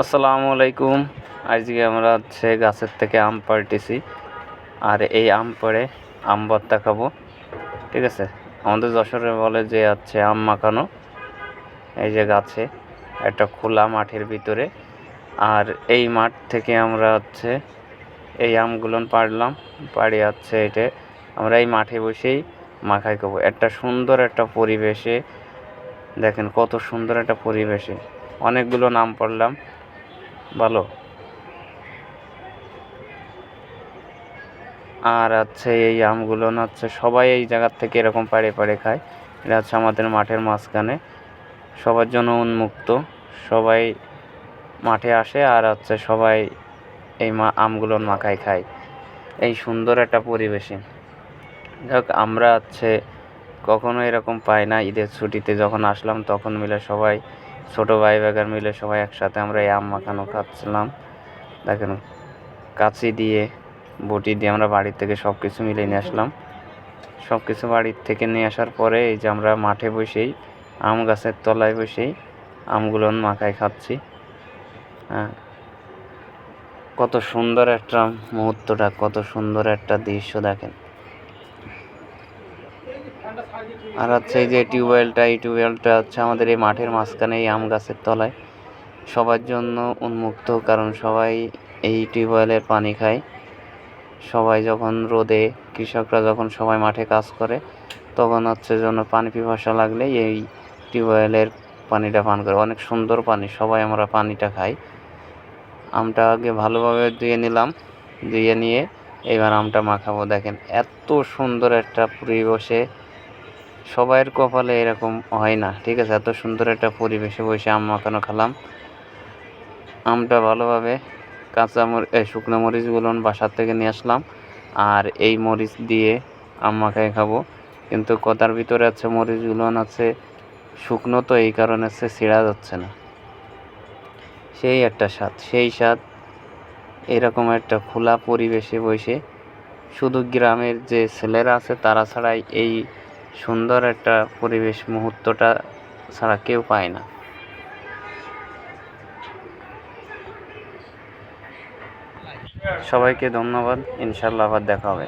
আসসালামু আলাইকুম। আজকে আমরা গাছের থেকে আম পাড়তেছি, আর এই আম পড়ে আম ভর্তা খাবো। ঠিক আছে, আমাদের যশোরে বলে যে আম মাখানো। এই যে গাছে একটা খোলা মাঠের ভিতরে, আর এই মাঠ থেকে আমরা এই আমগুলো পাড়লাম। পাড়ি এটা আমরা এই মাঠে বসেই মাখাই খাবো। একটা সুন্দর একটা পরিবেশে, দেখেন কত সুন্দর একটা পরিবেশে অনেকগুলো নাম পড়লাম। ভালো। আর এই আমগুলো সবাই এই জায়গার থেকে এরকম পাড়ে পাড়ে খায়। এটা আমাদের মাঠের মাঝখানে, সবার জন্য উন্মুক্ত। সবাই মাঠে আসে আর সবাই এই আমগুলো মাখায় খায় এই সুন্দর একটা পরিবেশে। যাক, আমরা কখনো এরকম পাই না। ঈদের ছুটিতে যখন আসলাম তখন মিলে সবাই, ছোট ভাই বাগার মিলে সবাই একসাথে আমরা এই আম মাখানো খাচ্ছিলাম। দেখেন, কাঁচি দিয়ে বটি দিয়ে আমরা বাড়ির থেকে সব কিছু মিলে নিয়ে আসলাম। সব কিছু বাড়ির থেকে নিয়ে আসার পরে এই যে আমরা মাঠে বসেই, আম গাছের তলায় বসেই আমগুলো মাখায় খাচ্ছি। হ্যাঁ, কত সুন্দর একটা মুহূর্তটা, কত সুন্দর একটা দৃশ্য দেখেন। আর এই যে এই টিউবওয়েলটা আমাদের এই মাঠের মাঝখানে, এই আম গাছের তলায় সবার জন্য উন্মুক্ত, কারণ সবাই এই টিউবওয়েলের পানি খায়। সবাই যখন রোদে, কৃষকরা যখন সবাই মাঠে কাজ করে, তখন জন্য পানি পিপাসা লাগলে এই টিউবওয়েলের পানিটা পান করে। অনেক সুন্দর পানি, সবাই আমরা পানিটা খাই। আমটা আগে ভালোভাবে ধুয়ে নিলাম, ধুয়ে নিয়ে এবার আমটা মাখাবো। দেখেন এত সুন্দর একটা পরিবেশে, সবাইয়ের কপালে এরকম হয় না। ঠিক আছে, এত সুন্দর একটা পরিবেশে বসে আম মাখানো খেলাম। আমটা ভালোভাবে শুকনো মরিচগুলো বাসার থেকে নিয়ে আসলাম, আর এই মরিচ দিয়ে আম মাখায় খাবো। কিন্তু কথার ভিতরে মরিচগুলো শুকনো, তো এই কারণে ছিঁড়া যাচ্ছে না। সেই একটা স্বাদ, সেই স্বাদ এরকম একটা খোলা পরিবেশে বসে, শুধু গ্রামের যে ছেলেরা আছে তারা ছাড়াই এই সুন্দর একটা পরিবেশ মুহূর্তটা ছাড়া কেউ পায় না। সবাইকে ধন্যবাদ। ইনশাল্লাহ আবার দেখা হবে।